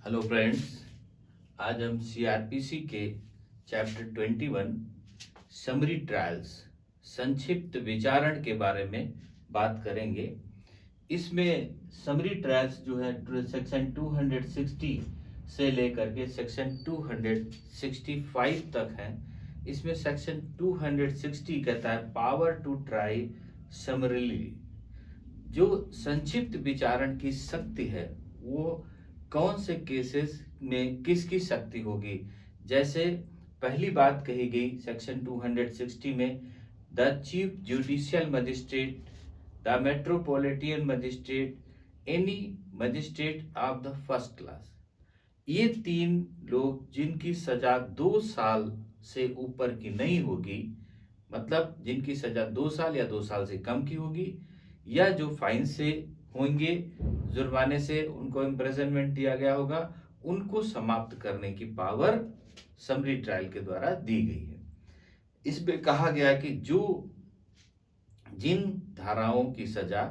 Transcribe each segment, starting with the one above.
Hello friends, आज हम CrPC के चैप्टर 21 समरी ट्रायल्स संक्षिप्त विचारण के बारे में बात करेंगे। इसमें समरी ट्रायल्स जो है सेक्शन 260 से लेकर के सेक्शन 265 तक है। इसमें सेक्शन 260 कहता है पावर टू ट्राई समरीली। जो संक्षिप्त विचारण की शक्ति है वो कौन से केसेस में किसकी शक्ति होगी। जैसे पहली बात कही गई सेक्शन 260 में, the chief judicial magistrate, the metropolitan magistrate, any magistrate of the first class. ये तीन लोग जिनकी सजा 2 साल से ऊपर की नहीं होगी, मतलब जिनकी सजा 2 साल या 2 साल से कम की होगी, या जो फाइन से होंगे, जुर्माने से उनको इम्प्रिजनमेंट दिया गया होगा, उनको समाप्त करने की पावर समरी ट्रायल के द्वारा दी गई है। इसमें कहा गया कि जो जिन धाराओं की सजा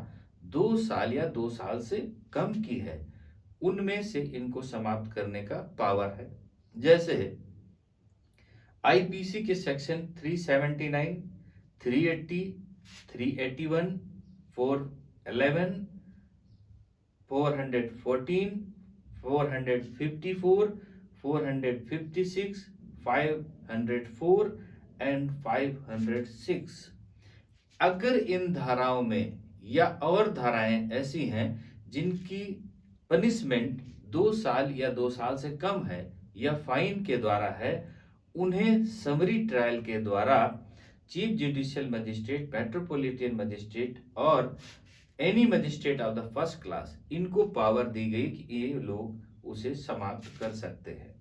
2 साल या 2 साल से कम की है उनमें से इनको समाप्त करने का पावर है। जैसे आईपीसी के सेक्शन 379, 380, 381, 411, 414, 454, 456, 504 एंड 506। अगर इन धाराओं में या और धाराएं ऐसी हैं जिनकी पनिशमेंट 2 साल या 2 साल से कम है या फाइन के द्वारा है, उन्हें समरी ट्रायल के द्वारा chief judicial magistrate, metropolitan magistrate और any magistrate of the first class, इनको पावर दी गई कि ये लोग उसे समाप्त कर सकते हैं।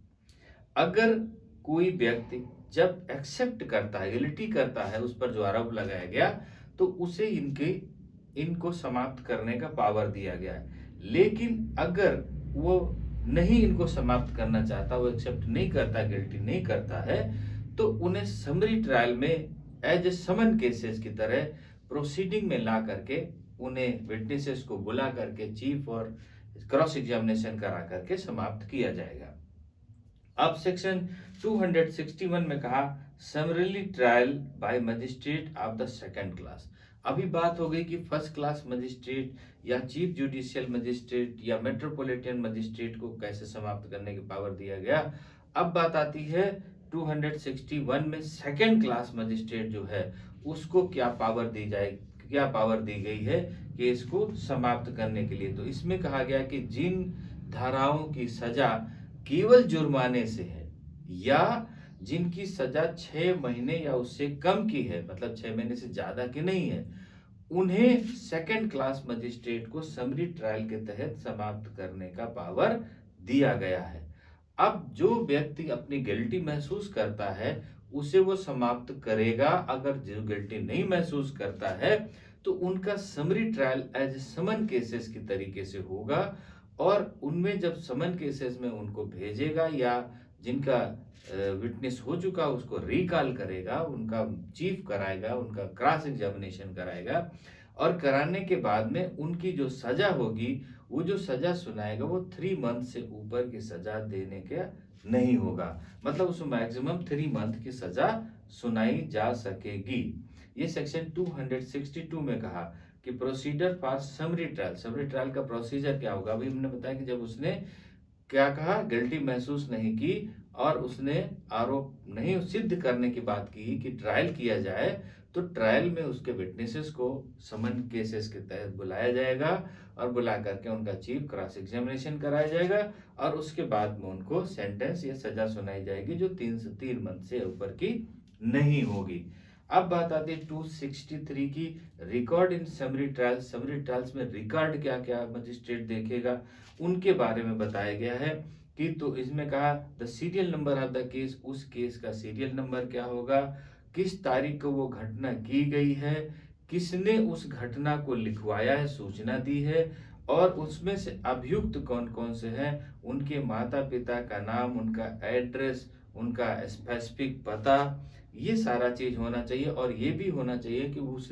अगर कोई व्यक्ति जब एक्सेप्ट करता है, गिल्टी करता है, उस पर जो आरोप लगाया गया, तो उसे इनको समाप्त करने का पावर दिया गया है। लेकिन अगर वो नहीं इनको समाप्त करना चाहता, वो एक्सेप्ट नहीं करता, गिल्टी नहीं करता है, तो उन्हें समरी ट्रायल में एज ए समन केसेस की तरह प्रोसीडिंग में ला करके उन्हें विटनेसेस को बुला करके चीफ और क्रॉस एग्जामिनेशन करा करके समाप्त किया जाएगा। अब सेक्शन 261 में कहा summarily trial by magistrate of the second class. अभी बात हो गई कि फर्स्ट क्लास मजिस्ट्रेट या चीफ जुडिशियल मजिस्ट्रेट या मेट्रोपॉलिटन मजिस्ट्रेट को कैसे समाप्त करने की पावर दिया गया। अब बात आती है 261 में सेकंड क्लास मजिस्ट्रेट जो है उसको क्या पावर दी गई है कि इसको समाप्त करने के लिए। तो इसमें कहा गया कि जिन धाराओं की सजा केवल जुर्माने से है या जिनकी सजा 6 महीने या उससे कम की है, मतलब 6 महीने से ज्यादा की नहीं है, उन्हें सेकंड क्लास मजिस्ट्रेट को समरी ट्रायल के तहत समाप्त करने का पावर दिया गया है। अब जो व्यक्ति अपनी गिल्टी महसूस करता है उसे वो समाप्त करेगा। अगर जो गिल्टी नहीं महसूस करता है तो उनका summary trial as summons cases की तरीके से होगा और उनमें जब समन केसेस में उनको भेजेगा या जिनका विटनेस हो चुका उसको रिकॉल करेगा, उनका चीफ कराएगा, उनका क्रॉस एग्जामिनेशन कराएगा और कराने के बाद में उनकी जो सजा होगी, वो जो सजा सुनाएगा वो 3 मंथ से ऊपर की सजा देने का नहीं होगा, मतलब उसमें मैक्सिमम 3 मंथ की सजा सुनाई जा सकेगी। ये सेक्शन 262 में कहा कि प्रोसीजर फॉर समरी ट्रायल का प्रोसीजर क्या होगा। अभी हमने बताया कि जब उसने क्या कहा, गिल्टी महसूस नहीं की और उसने आरोप नहीं सिद्ध करने की बात की कि ट्रायल किया जाए, तो ट्रायल में उसके विटनेसेस को समन केसेस के तहत बुलाया जाएगा और बुला करके उनका चीफ क्रॉस एग्जामिनेशन कराया जाएगा और उसके बाद में उनको सेंटेंस या सजा सुनाई जाएगी जो 3 मंथ से ऊपर की नहीं होगी। अब बात आती है 263 की, record in summary trials. Summary trials में रिकॉर्ड क्या क्या मजिस्ट्रेट देखेगा उनके बारे में बताया गया है कि तो इसमें कहा the serial number of the case, उस केस का सीरियल नंबर क्या होगा, किस तारीख को वो घटना की गई है, किसने उस घटना को लिखवाया है, सूचना दी है और उसमें से अभियुक्त कौन कौन से हैं, उनके माता पिता का नाम, उनका एड्रेस, उनका स्पेसिफिक पता, ये सारा चीज होना चाहिए और ये भी होना चाहिए कि उस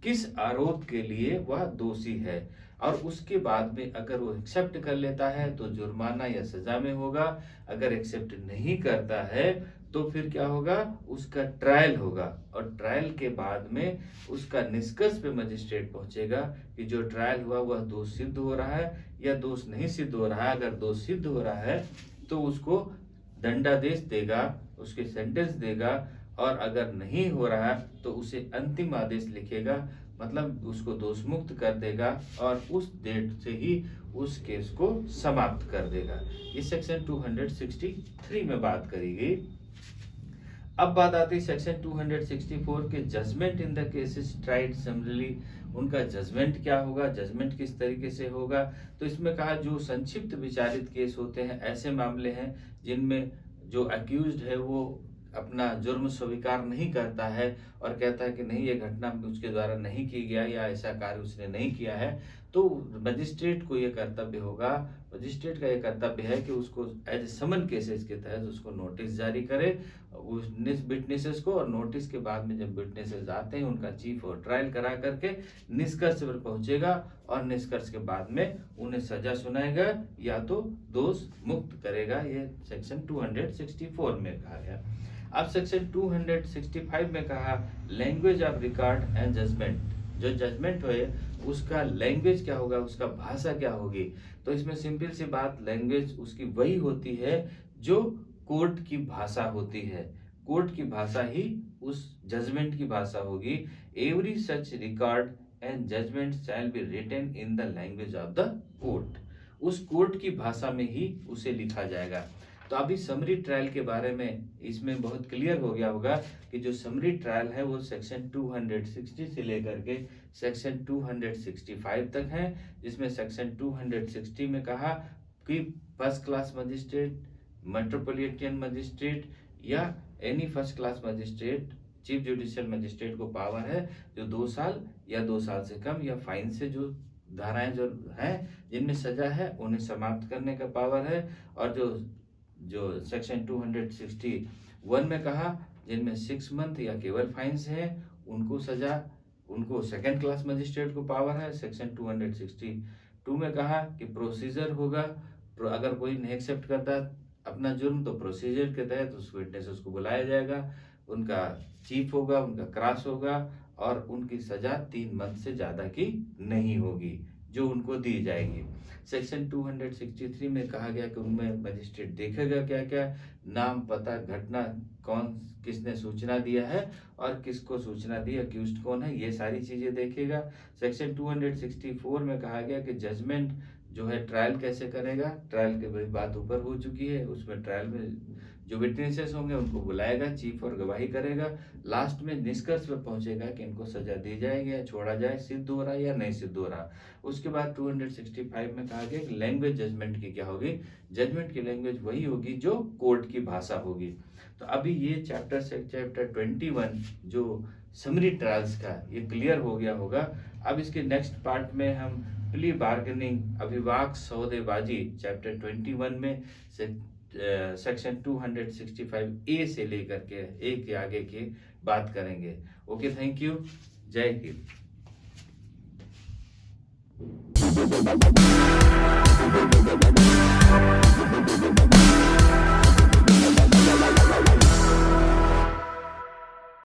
किस आरोप के लिए वह दोषी है। और उसके बाद में अगर वो एक्सेप्ट कर लेता है तो जुर्माना या सजा में होगा, अगर एक्सेप्ट नहीं करता है तो फिर क्या होगा, उसका ट्रायल होगा, और ट्रायल के बाद में उसका निष्कर्ष पे मजिस्ट्रेट पहुंचेगा कि जो ट्रायल हुआ वह दोष सिद्ध हो रहा है या दोष नहीं सिद्ध हो रहा है। अगर दोष सिद्ध हो रहा है तो उसको दंडादेश देगा, उसके सेंटेंस देगा, और अगर नहीं हो रहा तो उसे अंतिम आदेश लिखेगा, मतलब उसको दोष मुक्त कर देगा और उस डेट से ही उस केस को समाप्त कर देगा। इस सेक्शन 263 में बात करी गई। अब बात आती है सेक्शन 264 के judgement in the cases tried summarily. उनका जजमेंट क्या होगा, जजमेंट किस तरीके से होगा। तो इसमें कहा जो संक्षिप्त विचारित केस होते हैं, ऐसे मामले हैं जिनमें जो अक्यूज्ड है वो अपना जुर्म स्वीकार नहीं करता है और कहता है कि नहीं ये घटना उसके द्वारा नहीं की गया या ऐसा कार्य उसने नहीं किया है, तो मजिस्ट्रेट को ये कर्तव्य होगा, मजिस्ट्रेट का ये कर्तव्य है कि उसको एज ए समन केसेस के तहत उसको नोटिस जारी करे उस विटनेसेस को, और नोटिस के बाद में जब विटनेसेस आते हैं उनका चीफ और ट्रायल करा करके निष्कर्ष पर पहुंचेगा, और निष्कर्ष के बाद में उन्हें सजा सुनाएगा या तो दोष मुक्त करेगा। ये सेक्शन 264 में कहा गया। अब सेक्शन 265 में कहा language of record and judgment. जो जजमेंट है उसका लैंग्वेज क्या होगा, उसका भाषा क्या होगी। तो इसमें सिंपल सी बात, लैंग्वेज उसकी वही होती है जो कोर्ट की भाषा होती है, कोर्ट की भाषा ही उस जजमेंट की भाषा होगी। Every such record and judgment shall be written in the language of the court. उस कोर्ट की भाषा में ही उसे लिखा जाएगा। तो अभी समरी ट्रायल के बारे में इसमें बहुत क्लियर हो गया होगा कि जो समरी ट्रायल है वो सेक्शन 260 से लेकर के सेक्शन 265 तक है, जिसमें सेक्शन 260 में कहा कि first class magistrate, metropolitan magistrate या any first class magistrate, chief judicial magistrate को पावर है जो 2 साल या 2 साल से कम या फाइन से जो धाराएं जो हैं जिनमें सजा है उन्हें समाप्त करने का पावर है। और जो सेक्शन 261 में कहा जिनमें 6 मंथ या केवल फाइन्स है उनको सजा, उनको सेकंड क्लास मजिस्ट्रेट को पावर है। सेक्शन 262 में कहा कि प्रोसीजर होगा, अगर कोई नहीं एक्सेप्ट करता अपना जुर्म तो प्रोसीजर के तहत उस विटनेस उसको बुलाया जाएगा, उनका चीफ होगा, उनका क्रॉस होगा, और उनकी सजा 3 मंथ से ज्यादा की नहीं होगी जो उनको दी जाएगी। सेक्शन 263 में कहा गया कि उनमें मजिस्ट्रेट देखेगा क्या क्या, नाम, पता, घटना, कौन किसने सूचना दिया है और किसको सूचना दी, अक्यूज्ड कौन है, ये सारी चीजें देखेगा। सेक्शन 264 में कहा गया कि जजमेंट जो है ट्रायल कैसे करेगा। ट्रायल की बात ऊपर हो चुकी है, उसमें ट्रायल में जो विटनेसेस होंगे उनको बुलाएगा, चीफ और गवाही करेगा, लास्ट में निष्कर्ष पर पहुंचेगा कि इनको सजा दी जाएगी या छोड़ा जाए, सिद्ध हो रहा है या नहीं सिद्ध हो रहा। उसके बाद 265 में कहा गया कि लैंग्वेज जजमेंट की क्या होगी, जजमेंट की लैंग्वेज वही होगी जो कोर्ट की भाषा होगी। तो अभी ये चैप्टर 21 जो समरी ट्रायल्स का ये क्लियर हो गया होगा। अब इसके नेक्स्ट पार्ट में हम प्ली बार्गेनिंग, अभिवाक सौदेबाजी चैप्टर 21 में सेक्शन 265A से लेकर के ए के आगे की बात करेंगे। ओके, थैंक यू, जय हिंद।